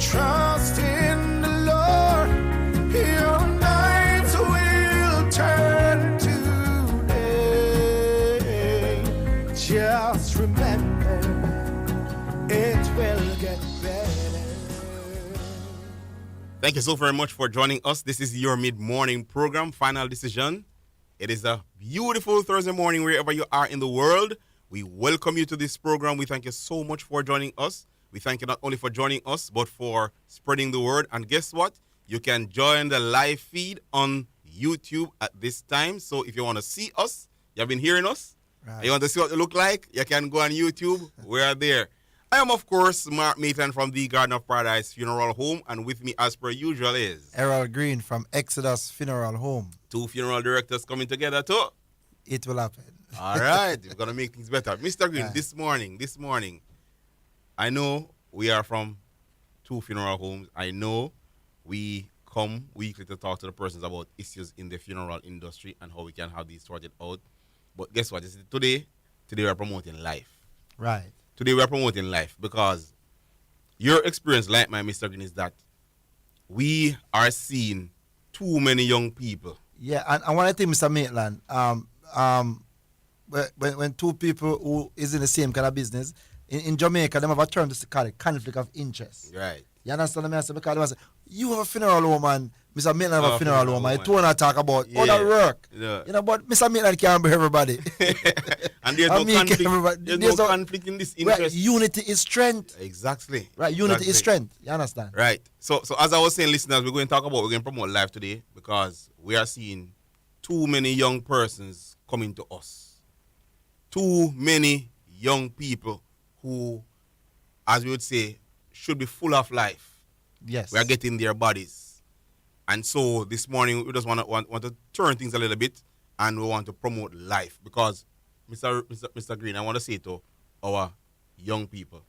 Trust in the Lord, your nights will turn to day. Just remember, it will get better. Thank you so very much for joining us. This is your mid-morning program, Final Decision. It is a beautiful Thursday morning wherever you are in the world. We welcome you to this program. We thank you so much for joining us. We thank you not only for joining us, but for spreading the word. And guess what? You can join the live feed on YouTube at this time. So if you want to see us, you have been hearing us, Right. you want to see what we look like, you can go on YouTube. We are there. I am, of course, Mark Maitland from the Garden of Paradise Funeral Home, and with me, as per usual, is Errol Green from Exodus Funeral Home. two funeral directors coming together too. It will happen. All right, we're gonna make things better. Mr. Green, Right. this morning, I know we are from two funeral homes. I know we come weekly to talk to the persons about issues in the funeral industry and how we can have these sorted out. But guess what? Today we are promoting life. Right. Today we are promoting life because your experience, like mine, Mr. Green, is that we are seeing too many young people. Yeah, and one thing, Mr. Maitland, when two people who is in the same kind of business, in Jamaica, they have a term to call it conflict of interest. Right. You understand what I say? Because they say, you have a funeral home and Mr. Maitland have a funeral home. I don't want to talk about other work. Yeah. You know, but Mr. Maitland can't be everybody. And there's no conflict. There's no conflict in this interest. Right, unity is strength. Exactly. Right, unity is Exactly. strength. You understand? Right. So as I was saying, listeners, we're going to promote life today because we are seeing too many young persons coming to us. Too many young people who, as we would say, should be full of life. Yes. We are getting their bodies. And so this morning we just want to turn things a little bit and we want to promote life because Mr. Green, I want to say to our young people,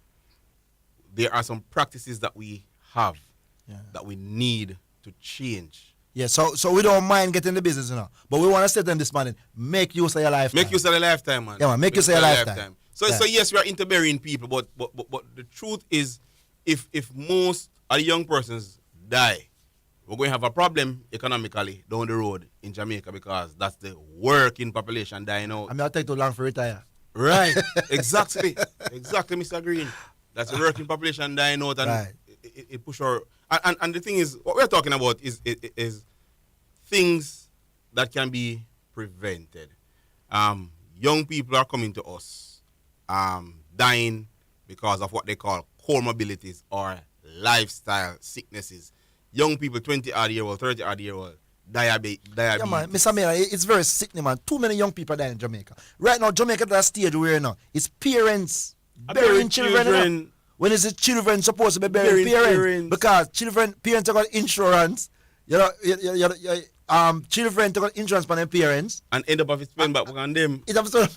there are some practices that we have that we need to change. Yeah, so we don't mind getting the business, you know. But we want to say to them this morning, make use of your lifetime. Make use of the lifetime, man. Yeah, man, make use of your lifetime. So Yeah. so yes, we are intermarrying people, but the truth is, if most of the young persons die, we're going to have a problem economically down the road in Jamaica because that's the working population dying out. I mean, I'll take too long for retire. Right. Exactly, Mr. Green. That's the working population dying out, and Right. it push our and the thing is, what we're talking about is things that can be prevented. Young people are coming to us, dying because of what they call comorbidities or lifestyle sicknesses. Young people, 20-odd-year-old, 30-odd-year-old, diabetes. Yeah, man, Mr. Mayor, it's very sickening, man. Too many young people die in Jamaica. Right now, Jamaica at that stage where now, it's parents burying children. You know? When is the children supposed to be burying parents? Because parents have got insurance. Children have got insurance for their parents. And end up having to spend back on them. It's absurd.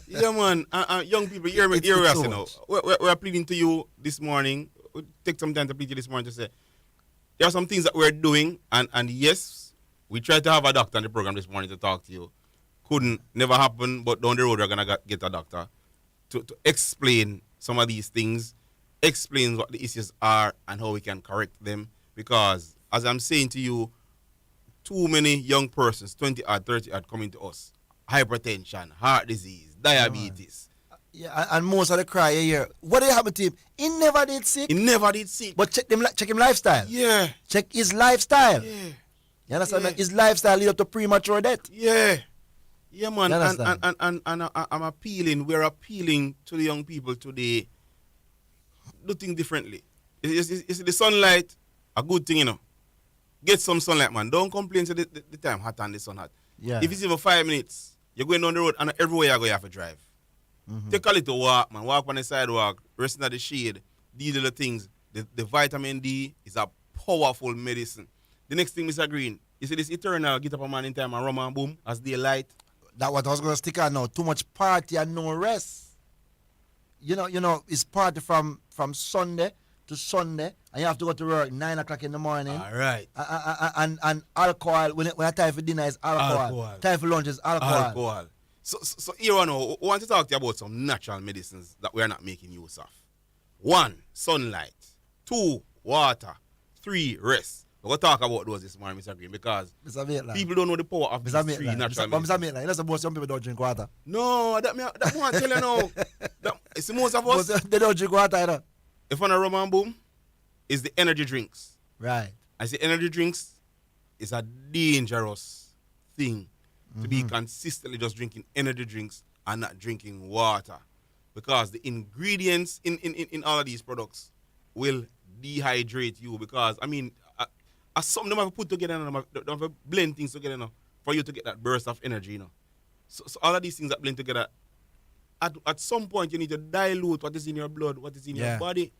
Yeah, man. Young people, hear us, you know. We're pleading to you this morning. We'll take some time to plead to you this morning to say, there are some things that we're doing, and yes, we tried to have a doctor on the program this morning to talk to you. Never happen, but down the road we're going to get a doctor to explain some of these things, explain what the issues are and how we can correct them. Because, as I'm saying to you, too many young persons, 20-odd, 30-odd, coming to us. Hypertension, heart disease, diabetes. Yeah, and most of the cry you hear, what did happen to him? He never did sick. He never did sick. But check him lifestyle. Yeah. Check his lifestyle. Yeah. You understand? Yeah. Man? His lifestyle lead up to premature death. Yeah. Yeah, man. You understand? And we're appealing to the young people today. Do things differently. Is the sunlight a good thing, you know? Get some sunlight, man. Don't complain to the time hot and the sun hot. Yeah. If it's even 5 minutes, you're going down the road and everywhere you go, you have to drive. Mm-hmm. Take a little walk, man. Walk on the sidewalk, resting at the shade. These little things. The vitamin D is a powerful medicine. The next thing, Mr. Green, you see this eternal get up a man in time and rum and boom as daylight. That what I was going to stick on now. Too much party and no rest. You know, it's party from Sunday to Sunday, and you have to go to work 9 o'clock in the morning. All right. And alcohol, when time for dinner is alcohol. Time for lunch is alcohol. So here on now, we want to talk to you about some natural medicines that we are not making use of. 1, sunlight. 2, water. 3, rest. We're going to talk about those this morning, Mr. Green, because people don't know the power of these 3 natural medicines. Mr. Maitland, you know some people don't drink water. No, that one tell you now. It's the most of us. They don't drink water either. If on a rum and boom, it's the energy drinks. Right. I say energy drinks is a dangerous thing to be consistently just drinking energy drinks and not drinking water. Because the ingredients in all of these products will dehydrate you. Because, I mean, something them have to put together, and they have to blend things together now for you to get that burst of energy, you know. So all of these things that blend together, at some point you need to dilute what is in your blood, what is in your body.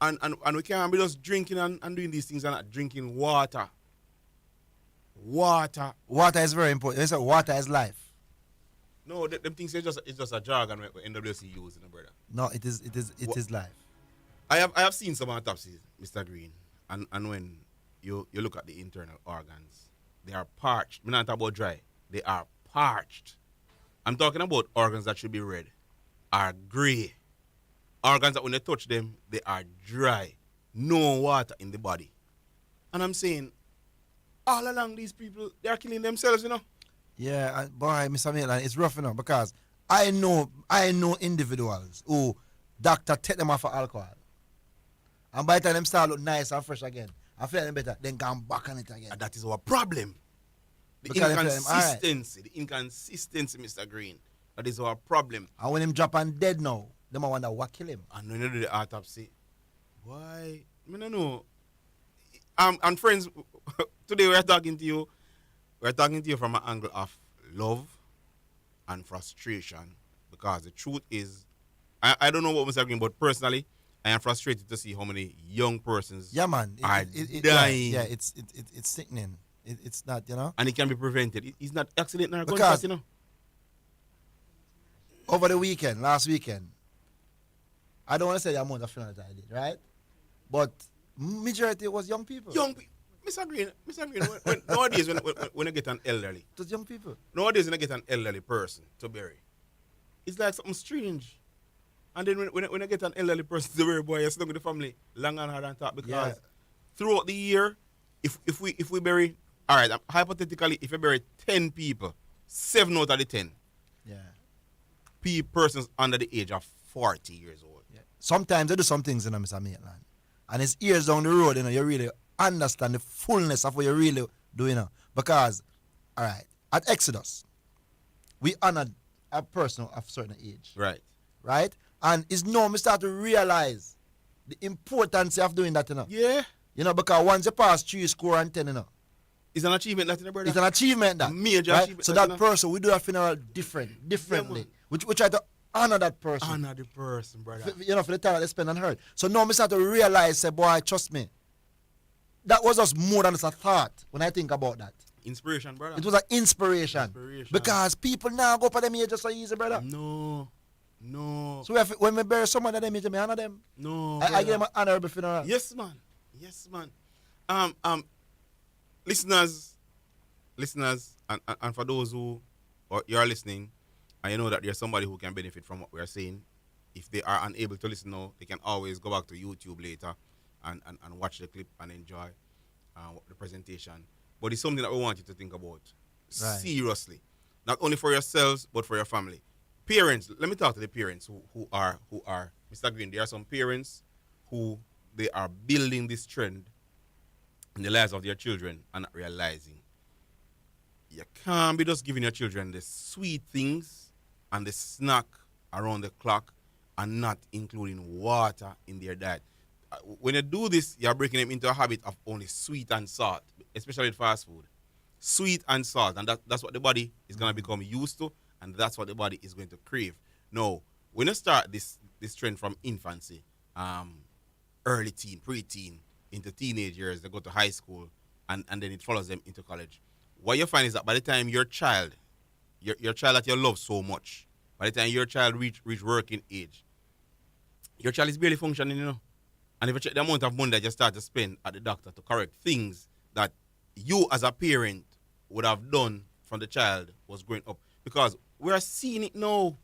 And we can't be just drinking and doing these things and not drinking water. Water. Water is very important. They say water is life. No, them things it's just a jargon where NWC use, you know, brother. No, it is life. I have seen some autopsies, Mr. Green, and when you look at the internal organs, they are parched. I'm not talking about dry. They are parched. I'm talking about organs that should be red, are grey. Organs that when they touch them, they are dry. No water in the body. And I'm saying, all along these people, they are killing themselves, you know. Yeah, boy, Mr. Maitland, it's rough enough because I know individuals who doctor take them off of alcohol. And by the time them start look nice and fresh again, I feel them better, then come back on it again. And that is our problem. The inconsistency, Mr. Green. That is our problem. And when him drop and dead now, them I wonder what kill him. And when you do the autopsy, why? I don't know. And friends, today we're talking to you from an angle of love and frustration. Because the truth is, I don't know what Mr. Green, but personally, I am frustrated to see how many young persons are dying. Yeah, it's sickening. It's not, you know. And it can be prevented. It's not accident or gunshot, you know. Over the weekend, last weekend, I don't want to say the amount of funerals I did, right? But majority was young people. Mr. Green, nowadays when I get an elderly. It was young people. Nowadays when I get an elderly person to bury, it's like something strange. And then when I get an elderly person to bury, boy, you're stuck with the family long and hard and talk because throughout the year, if we bury, all right, hypothetically, if you bury 10 people, 7 out of the 10 persons under the age of 40 years old. Yeah. Sometimes they do some things, you know, Mr. Maitland. And it's years down the road, you know, you really understand the fullness of what you're really doing, you know. Because, all right, at Exodus, we honored a person of a certain age. Right. Right? And it's now we start to realize the importance of doing that, you know. Yeah. You know, because once you pass 3 score and 10, you know. It's an achievement, that, brother. It's an achievement, that. A major right? achievement. So that person, we do a funeral differently. Yeah, we try to honor that person. Honor the person, brother. You know, for the time that they spend on her. So now we start to realize, say, boy, trust me. That was just more than just a thought when I think about that. Inspiration, brother. It was an inspiration. Because people now go for them here just so easy, brother. No. So when we bury someone of them, I honor them. No. I give them an honorable funeral. Yes, man. Listeners, and for those who you are listening, and you know that there's somebody who can benefit from what we are saying. If they are unable to listen now, they can always go back to YouTube later and watch the clip and enjoy the presentation. But it's something that we want you to think about seriously, not only for yourselves but for your family. Parents, let me talk to the parents who are Mr. Green. There are some parents who they are building this trend in the lives of their children and not realizing you can't be just giving your children the sweet things and the snack around the clock and not including water in their diet. When you do this, you're breaking them into a habit of only sweet and salt, especially with fast food. Sweet and salt, and that's what the body is going to become used to, and that's what the body is going to crave. Now, when you start this trend from infancy, early teen, pre-teen, into teenage years, they go to high school, and then it follows them into college. What you find is that by the time your child that you love so much, by the time your child reach working age, your child is barely functioning, you know. And if you check the amount of money that you start to spend at the doctor to correct things that you as a parent would have done from the child was growing up. Because we're seeing it now.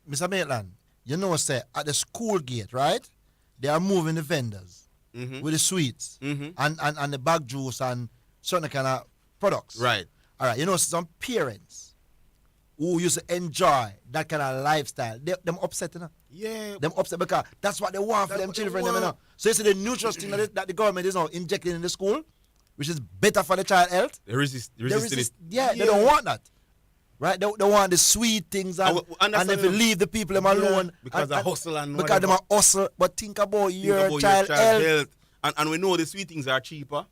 Mr. Maitland, you know, say, at the school gate, right? They are moving the vendors. with the sweets and the bag juice and certain kind of products. Right. All right. You know, some parents who used to enjoy that kind of lifestyle, them upset, you know? Yeah. Them upset because that's what they want for them children, them, you know? So you see the nutritious thing that the government is now injecting in the school, which is better for the child health. They resist it. Yeah, they don't want that. Right? They want the sweet things and if you leave the people them alone. Because they hustle and because they hustle. But think about your child health. And we know the sweet things are cheaper.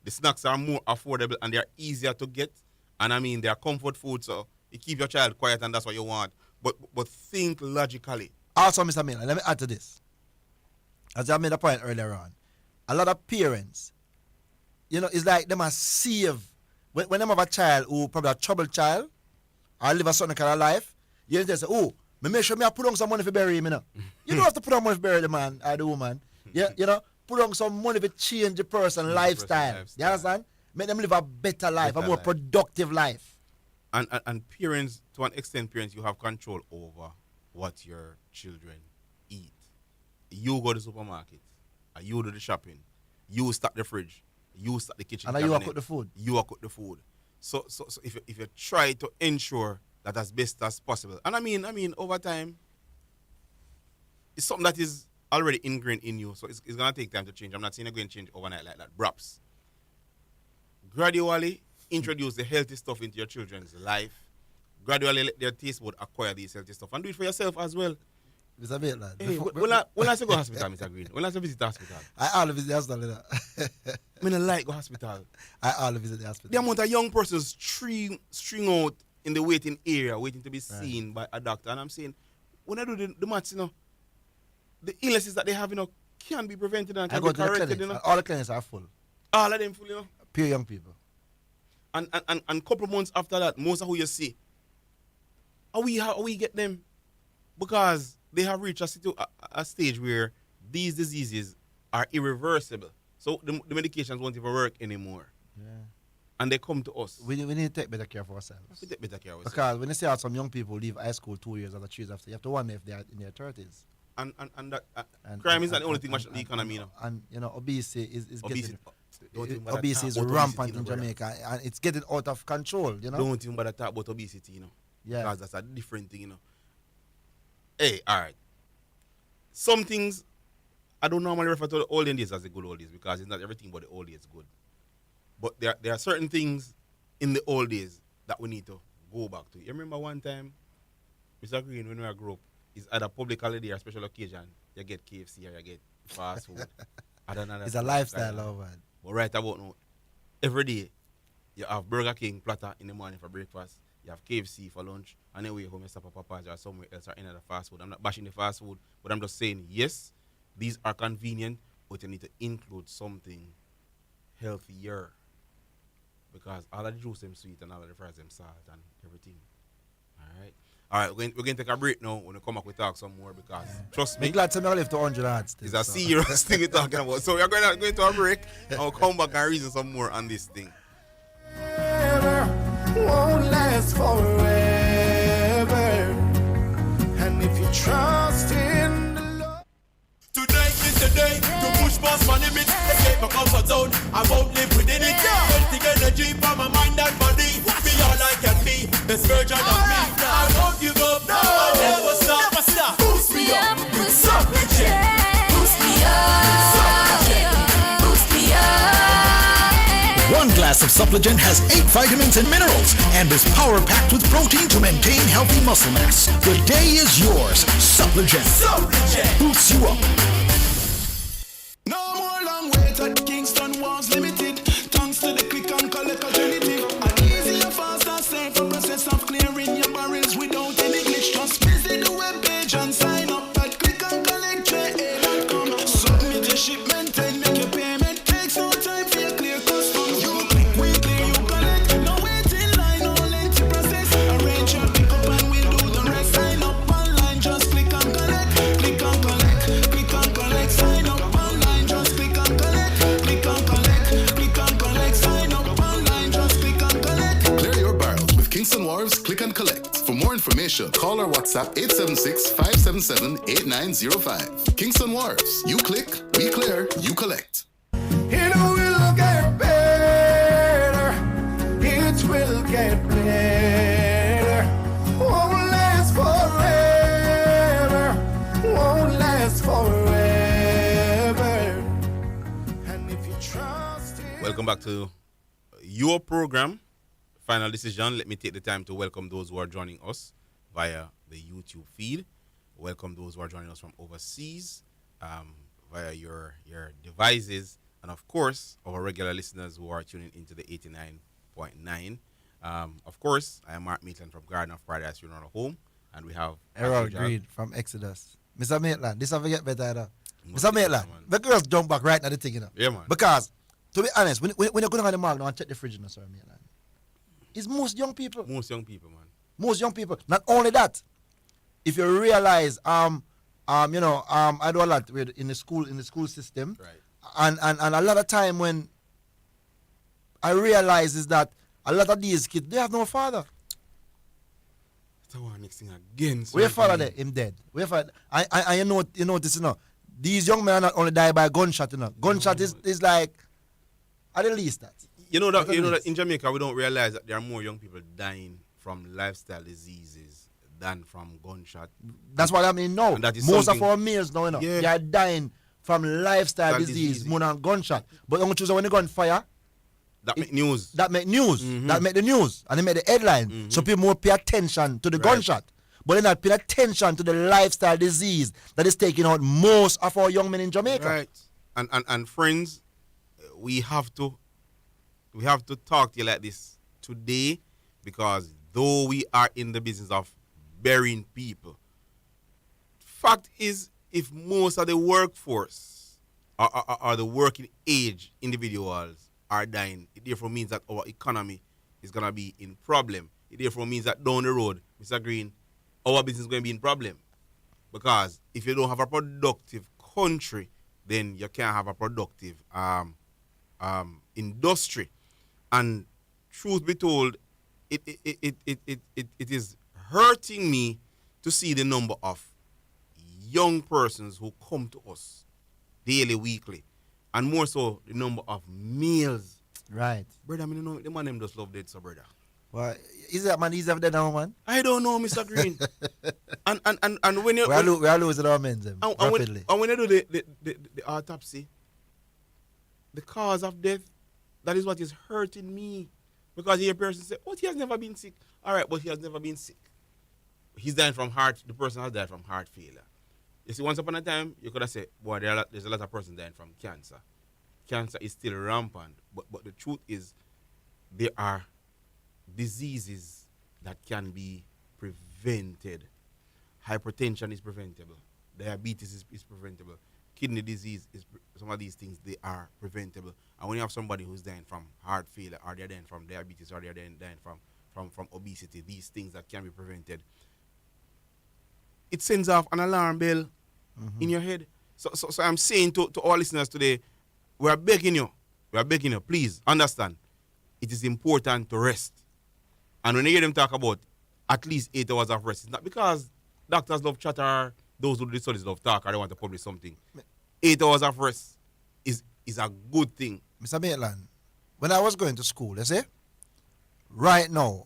The snacks are more affordable and they are easier to get. And I mean, they are comfort food, so you keep your child quiet and that's what you want. But think logically. Also, Mr. Miller, let me add to this. As I made a point earlier on, a lot of parents, you know, it's like they must save. When they have a child who probably a troubled child, or live a certain kind of life, you just say, oh, me make sure I put on some money for bury him, you know. You don't have to put on money for bury the man or the woman. Yeah, you know, put on some money to change the person's lifestyle. You understand? Make them live a better life, a more productive life. And parents, to an extent, parents, you have control over what your children eat. You go to the supermarket, and you do the shopping, you stock the fridge, you stock the kitchen. And you cook the food. You cook the food. So if you try to ensure that as best as possible, and I mean over time, it's something that is already ingrained in you, so it's gonna take time to change. I'm not saying you're going to change overnight like that. Perhaps gradually introduce the healthy stuff into your children's life. Gradually let their taste bud acquire these healthy stuff, and do it for yourself as well. It's a bit like hey, when I go to hospital, Mr. Green, when I visit the hospital, I always visit the hospital. I don't like go hospital. I always visit the hospital. The amount of young persons string out in the waiting area, waiting to be seen by a doctor, and I'm saying, when I do the maths, you know, the illnesses that they have, you know, can be prevented and can be corrected, you know. All the clinics are full. All of them full, you know. Pure young people. And couple of months after that, most of who you see, how we get them? Because they have reached a stage where these diseases are irreversible. So the medications won't even work anymore. Yeah. And they come to us. We need to take better care of ourselves. We take better care of ourselves. Because when you see how some young people leave high school 2 years or 3 years after, you have to wonder if they are in their 30s. And crime is not the only thing matching the economy, you know. And, you know, obesity is obesity is rampant in Jamaica, and it's getting out of control, you know. Don't even bother talk about obesity, you know. Yeah. Because that's a different thing, you know. Hey, all right. Some things, I don't normally refer to the olden days as the good old days because it's not everything about the old days good. But there are certain things in the old days that we need to go back to. You remember one time, Mr. Green, when we grew up, it's at a public holiday or special occasion, you get KFC or you get fast food. It's a lifestyle over it. But right about now, every day, you have Burger King platter in the morning for breakfast, you have KFC for lunch, and then we home you stop at Papa's or somewhere else or any other fast food. I'm not bashing the fast food, but I'm just saying, yes, these are convenient, but you need to include something healthier. Because all of the juice them sweet and all of the fries them salt and everything. All right, we're going to take a break now. When we come back, we talk some more because, trust me, I'm glad to know I left to 100 hearts. It's a serious thing we're talking about. So we're going to a break and we'll come back and reason some more on this thing. Won't last forever. And if you trust in the Lord. Today is the day to push past my limits, escape my comfort zone. I won't live within it. Healthy energy for my mind and body. Be all I can be, best version of me. I won't give up. No, I never stop. Never stop. Boost me up with Supplegent. Boost me up. Boost me up. One glass of Supplegent has 8 vitamins and minerals and is power-packed with protein to maintain healthy muscle mass. The day is yours. Supplegent. Boosts you up. No more long wait at Kingston Walls Limited. Thanks to the click and collect alternative. An easy and fast and safe process of clearing your barrels without any glitch. Just visit the webpage and sign up at clickandcollect.com. Submit your shipment and make your payment. Takes no time for your clear customs. You click, we clear, you collect. No waiting line, no lengthy process. Arrange your pickup and we'll do the rest. Sign up online, just click and collect. Click and collect, click and collect. Sign up online, just click and collect. Click and collect, click and collect. Sign up online, just click and collect. Clear your barrels with Kingston Wharves Click and Collect. For more information, call or WhatsApp 876-577-8905. Kingston Wharves. You click, we clear, You collect. It will get better. It will get better. Won't last forever. Won't last forever. And if you trust in Welcome back to your program, Final Decision. Let me take the time to welcome those who are joining us via the YouTube feed. Welcome those who are joining us from overseas via your devices. And of course, our regular listeners who are tuning into the 89.9. Of course, I am Mark Maitland from Garden of Paradise Funeral Home. And we have Errol Greed from Exodus. Mr. Maitland, this have to get better though. Mr. Maitland, the girls jump back right now the thing, you know. Yeah, man. Because, to be honest, when you're going on the market and check the fridge, you know, sir, Maitland, it's most young people. Most young people, man. Most young people. Not only that, if you realize, I do a lot in the school system. Right. And a lot of time when I realize is that a lot of these kids, they have no father. That's our next thing again. Where your father there? Him dead. Where father? You know this, you know. These young men are not only die by gunshot, you know. Gunshot is like at the least that. You know that in Jamaica we don't realize that there are more young people dying from lifestyle diseases than from gunshot. That's what I mean now. And that is most something- of our males now, you know, Yeah. they are dying from lifestyle That disease disease. more than gunshot. But when the gun fire, That make news. that make news. That make the news. And they make the headline. So people more pay attention to the gunshot. But they're not paying attention to the lifestyle disease that is taking out most of our young men in Jamaica. Right. And friends, we have to talk to you like this today, because though we are in the business of burying people, fact is, if most of the workforce or the working age individuals are dying, it therefore means that our economy is going to be in problem. It therefore means that down the road, Mr. Green, our business is going to be in problem. Because if you don't have a productive country, then you can't have a productive industry. And truth be told, it is hurting me to see the number of young persons who come to us daily, weekly, and more so the number of males. Right. Brother, I mean, you know, the man them just love dead, so brother. Well, is that man easy for that now, man? I don't know, Mr. Green. and when you We are losing our men them rapidly. when you do the autopsy, the cause of death, that is what is hurting me. Because the person say, oh, he has never been sick. All right, but he has never been sick. He's dying from the person has died from heart failure. You see, once upon a time, you could have said, boy, there's a lot of persons dying from cancer. Cancer is still rampant. But the truth is, there are diseases that can be prevented. Hypertension is preventable. Diabetes is preventable. Kidney disease some of these things, they are preventable. And when you have somebody who's dying from heart failure, or they're dying from diabetes, or they're dying from obesity, these things that can be prevented, it sends off an alarm bell in your head. So I'm saying to all listeners today, we are begging you, please understand, it is important to rest. And when you hear them talk about at least 8 hours of rest, it's not because doctors love chatter, those who do the studies love talk, or they want to publish something. 8 hours of rest is a good thing. Mr. Maitland, when I was going to school, you see, right now,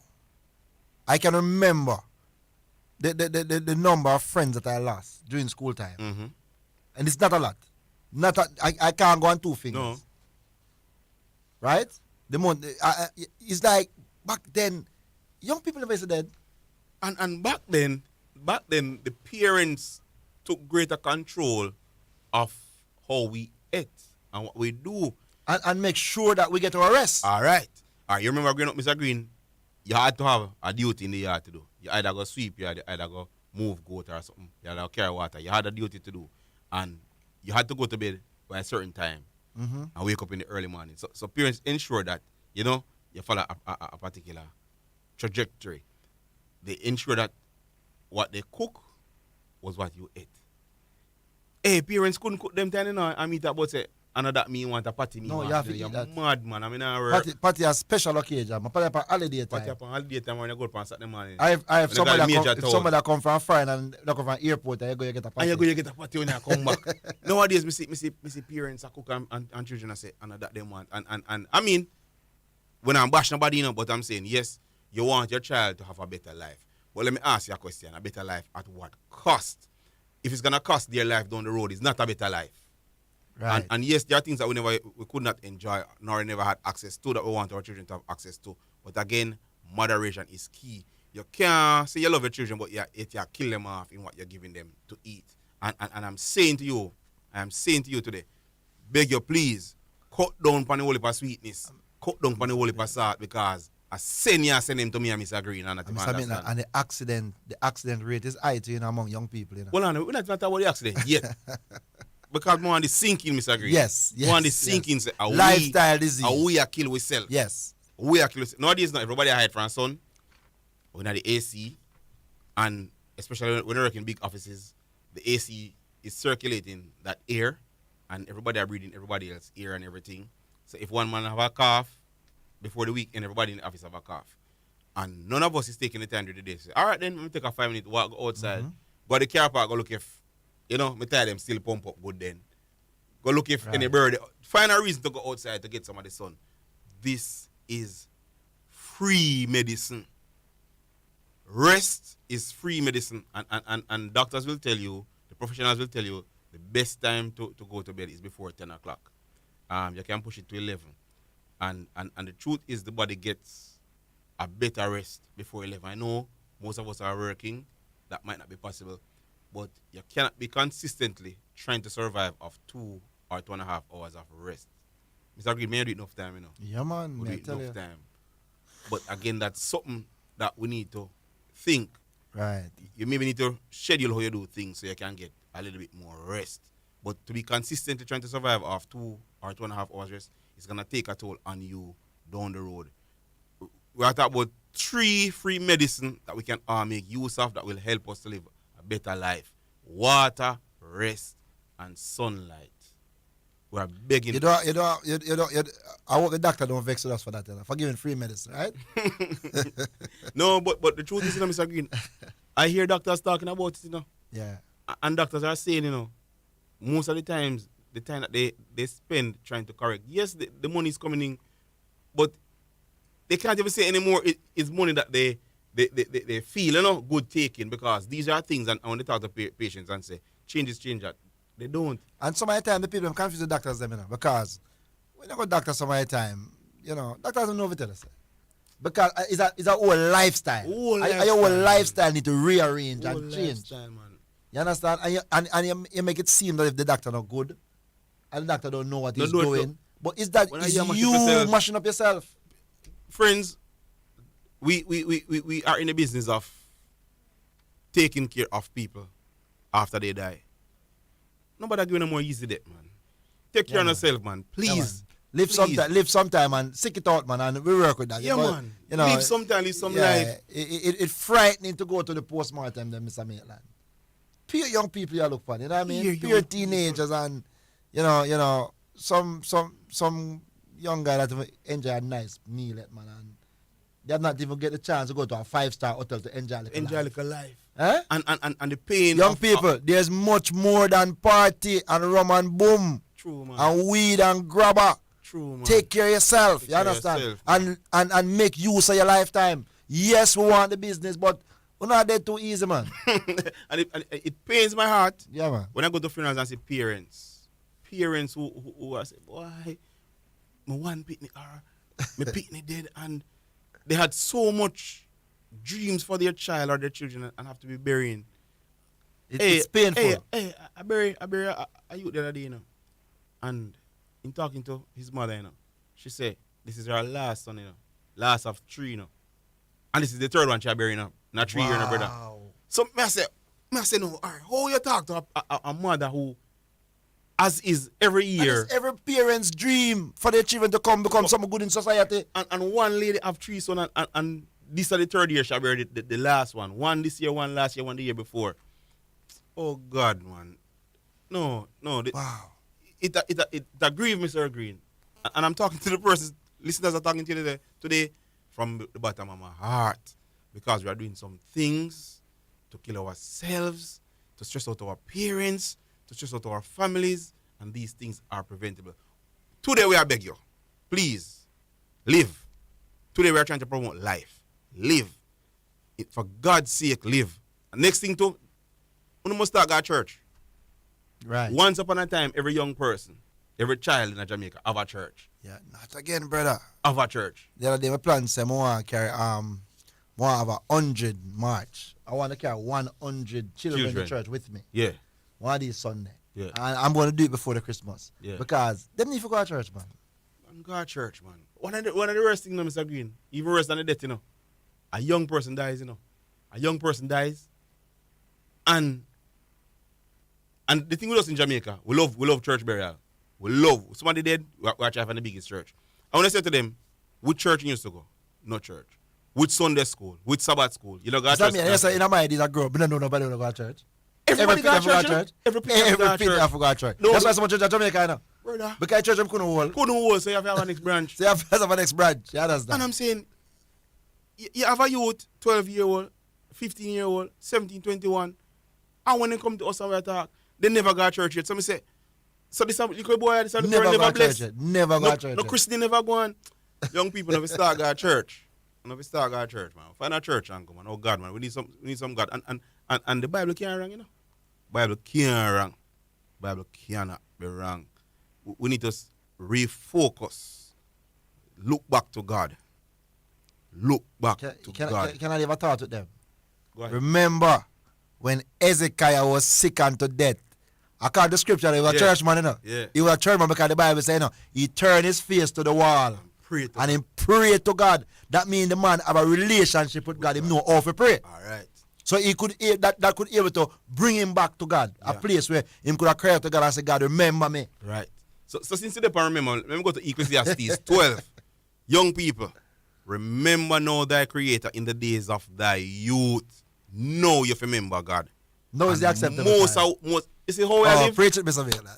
I can remember the number of friends that I lost during school time. Mm-hmm. And it's not a lot. I can't go on 2 fingers. No. Right? It's like back then, young people never said dead. And back then, the parents took greater control of how we ate and what we do. And make sure that we get our rest. All right. You remember growing up, Mr. Green, you had to have a duty in the yard to do. You either go sweep, you either go move goat or something, you either go carry water. You had a duty to do. And you had to go to bed by a certain time and wake up in the early morning. So parents ensure that, you know, you follow a particular trajectory. They ensure that what they cook was what you ate. Hey, parents couldn't cook them time, you know, and meet that, but say, and that me want a party. No, you have to eat You're that. mad, man. I mean, Party a special occasion. Party upon holiday party time. upon holiday time when you go on Saturday morning. I have When you somebody got a that major come, if town. somebody that come from foreign and they come from airport, you get a party. And you get a party when you come back. Nowadays, me see parents, I cook and children, I say, and that they want. And I mean, when I'm bashing nobody, but I'm saying, yes, you want your child to have a better life. But let me ask you a question, a better life at what cost? If it's going to cost their life down the road, it's not a better life. Right. And yes, there are things that we could not enjoy, nor never had access to, that we want our children to have access to. But again, moderation is key. You can't say you love your children, but you kill them off in what you're giving them to eat. And I'm saying to you today, beg you please, cut down on the whole heap of sweetness, cut down on the whole heap of salt, because I send them to me and Mr. Green. And the accident rate is high too, among young people. Well, we're not talking about the accident yet. Because we want the sinking, Mr. Green. Yes. We want the sinking. Yes. Lifestyle disease. We are kill ourselves. Yes. We are kill ourselves. Nowadays, not everybody hide from sun. We have the AC. And especially when you work in big offices, the AC is circulating that air. And everybody are breathing everybody else's air and everything. So if one man have a cough, before the weekend, everybody in the office have a cough. And none of us is taking the time to do this. All right, then, let me take a 5 minute walk, go outside. Go to the car park, go look if, me tell them still pump up good then. Go look if any bird, find a reason to go outside to get some of the sun. This is free medicine. Rest is free medicine. And doctors will tell you, the professionals will tell you, the best time to go to bed is before 10 o'clock. You can push it to 11. And the truth is the body gets a better rest before 11. I know most of us are working. That might not be possible. But you cannot be consistently trying to survive off 2 or 2.5 hours of rest. Mr. Green, may I do it enough time, Yeah, man. We do it enough time. But again, that's something that we need to think. Right. You maybe need to schedule how you do things so you can get a little bit more rest. But to be consistently trying to survive off 2 or 2.5 hours rest, it's going to take a toll on you down the road. We're talking about 3 free medicine that we can all make use of that will help us to live a better life. Water, rest, and sunlight. We're begging. I hope the doctor don't vex with us for that, for giving free medicine, right? No, but the truth is, Mr. Green, I hear doctors talking about it, Yeah. And doctors are saying, most of the times, the time that they spend trying to correct, yes, the money is coming in, but they can't even say anymore it's money that they feel, good taking, because these are things, and when they talk to patients and say, change that, they don't. And some of the time, the people confuse the doctors, because when you go to doctor some of the time, doctors don't know what to tell us. Because it's a whole lifestyle. And your whole lifestyle need to rearrange and change. Man. You understand? And you make it seem that if the doctor not good, and the doctor don't know what he's doing, but is you mashing up yourself? Friends, we are in the business of taking care of people after they die. Nobody give no more easy death, man. Take care of yourself, man. Please. Yeah, man. Live sometime and sick it out, man, and we work with that. Yeah, man. Live sometime, live some life. It's frightening to go to the postmortem, then, Mr. Maitland. Pure young people you look for, you know what I mean? Pure teenagers and, some young guy that enjoy a nice meal, man, and they have not even get the chance to go to a 5-star hotel to enjoy a life. Huh? And the pain. Young people, there's much more than party and rum and boom. True, man. And weed and grabber. True, man. Take care of yourself, you understand? And make use of your lifetime. Yes, we want the business, but we're not there too easy, man. and it pains my heart. Yeah, man. When I go to funerals and see parents who I say, boy, my one pitney my pitney dead, and they had so much dreams for their child or their children and have to be burying. It's painful. Hey, I bury a youth the other day, and in talking to his mother, she said, this is her last son, last of 3, and this is the 3rd one she burying, not 3 years, brother. So I say, no, all right, how you talk to a mother who, as is every year. And it's every parent's dream for their children to become someone good in society. And one lady have 3 sons, and this is the 3rd year she buried the last one. One this year, one last year, one the year before. Oh, God, man. No. Wow. it aggrieves me, Sir Green. And I'm talking to the person, listeners are talking to you today from the bottom of my heart. Because we are doing some things to kill ourselves, to stress out our parents, to stress out our families, and these things are preventable. Today we are beg you, please, live. Today we are trying to promote life. Live. For God's sake, live. And next thing too, we must start our church. Right. Once upon a time, every young person, every child in Jamaica have a church. Yeah, not again, brother. Have a church. The other day, my plan said, I want to carry, want to have 100 march. I want to carry 100 children in the church with me. Yeah. One of these Sunday. Yeah. And I'm going to do it before the Christmas. Yeah. Because them need to go to church, man. Man, go to church, man. One of the worst things, Mr. Green, even worse than the death, a young person dies, A young person dies. And the thing with us in Jamaica, we love church burial. We love. Somebody dead, we are trying to find the biggest church. I want to say to them, which church you used to go? No church. Which Sunday school? Which Sabbath school? You know, go to church. Yes, in my head, is a girl, but I don't know nobody will go to church. Everybody go to church. Every people have to go to church. No, that's why some church in Jamaica now. Brother. Because church couldn't hold. Couldn't hold, so you have to have a next branch. So you have to have a next branch. You understand? And I'm saying, you have a youth, 12-year-old, 15-year-old, 17, 21, and when they come to us and we talk, they never go to church yet. So I say, so this little boy, this never never go to blessed. church. Never go to church. No Christian never go on. Young people never start go to church. Never start go to church, man. Find a church and come on. Oh God, man, we need some God. And the Bible can't wrong, Bible can't wrong. Bible cannot be wrong. We need to refocus. Look back to God. Look back to God. Can I leave a thought with them? Go ahead. Remember when Ezekiah was sick unto death. According to the scripture, he was a churchman, Yeah. He was a churchman because the Bible says, he turned his face to the wall and he prayed to God. That means the man have a relationship with God. He know how to pray. All right. So he could that could able to bring him back to God, a place where he could have cried to God and say, God, remember me. Right. So since you don't remember, let me go to Ecclesiastes 12. Young people, remember now thy creator in the days of thy youth. Know you remember God. No, is the acceptable. Most, you see how we live? Preach it, Mr. Vela.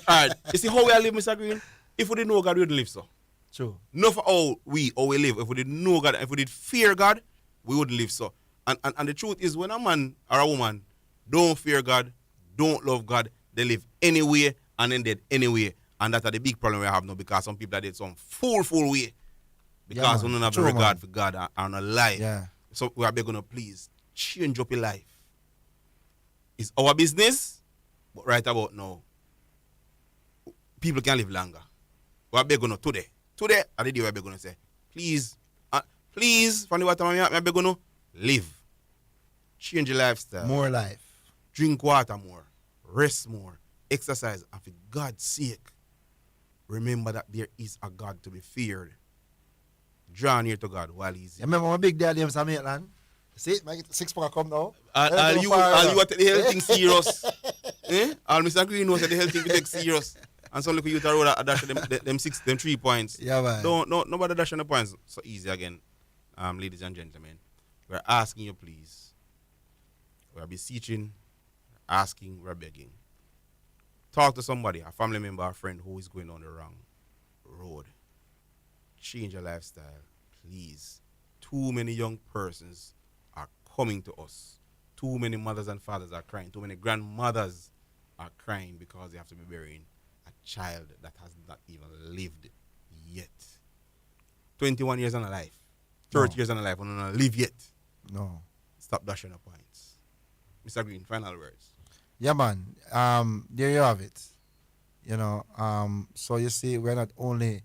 All right. You see how we live, Mr. Green? If we didn't know God, we wouldn't live so. True. Not for how we live. If we didn't know God, if we did fear God, we wouldn't live so. And the truth is, when a man or a woman don't fear God, don't love God, they live anyway and then dead anyway. And that's the big problem we have now, because some people are dead some full way. Because we don't have the regard for God and a lie. Yeah. So we are begging to please change up your life. It's our business, but right about now, people can live longer. We are begging to today. Today, I the day we are begging to say, please, from the water, we are begging to live. Change your lifestyle. More life. Drink water more. Rest more. Exercise. And for God's sake, remember that there is a God to be feared. Draw near to God while he's here. You remember my big daddy, Mr. Maitland? See, my 6 pack come now. All you take the health thing serious. All Mr. Green knows that the health thing we take serious. And some little youth are road dash them 3 points. Yeah, man. Nobody dash the points so easy again. Ladies and gentlemen, we're asking you please. We're beseeching, asking, we're begging. Talk to somebody, a family member, a friend who is going on the wrong road. Change your lifestyle, please. Too many young persons are coming to us. Too many mothers and fathers are crying. Too many grandmothers are crying because they have to be burying a child that has not even lived yet. 21 years on a life. 30 years on a life, and not live yet. No. Stop dashing the points. Mr. Green, final words. Yeah, man. There you have it. So you see, we're not only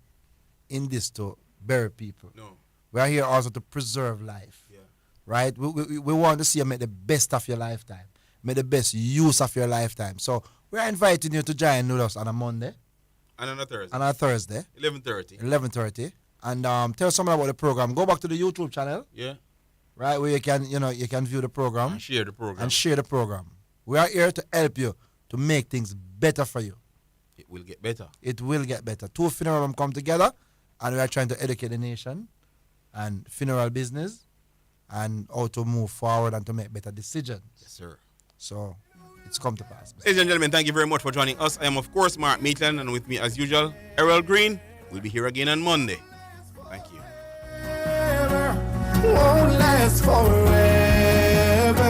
in this to bury people. No. We are here also to preserve life. Yeah. Right? We want to see you make the best of your lifetime. Make the best use of your lifetime. So we're inviting you to join with us on a Monday. And on a Thursday. On a Thursday. 11:30. 11:30. And tell someone about the program. Go back to the YouTube channel. Yeah. Right, where you can view the program. And share the program. And share the program. We are here to help you to make things better for you. It will get better. It will get better. 2 funerals come together, and we are trying to educate the nation and funeral business and how to move forward and to make better decisions. Yes, sir. So it's come to pass. Ladies and gentlemen, thank you very much for joining us. I am, of course, Mark Maitland, and with me, as usual, Errol Green. We'll be here again on Monday. Thank you. Won't last forever.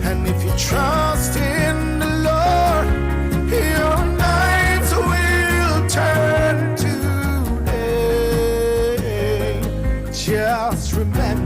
And if you trust in the Lord, your nights will turn to day. Just remember.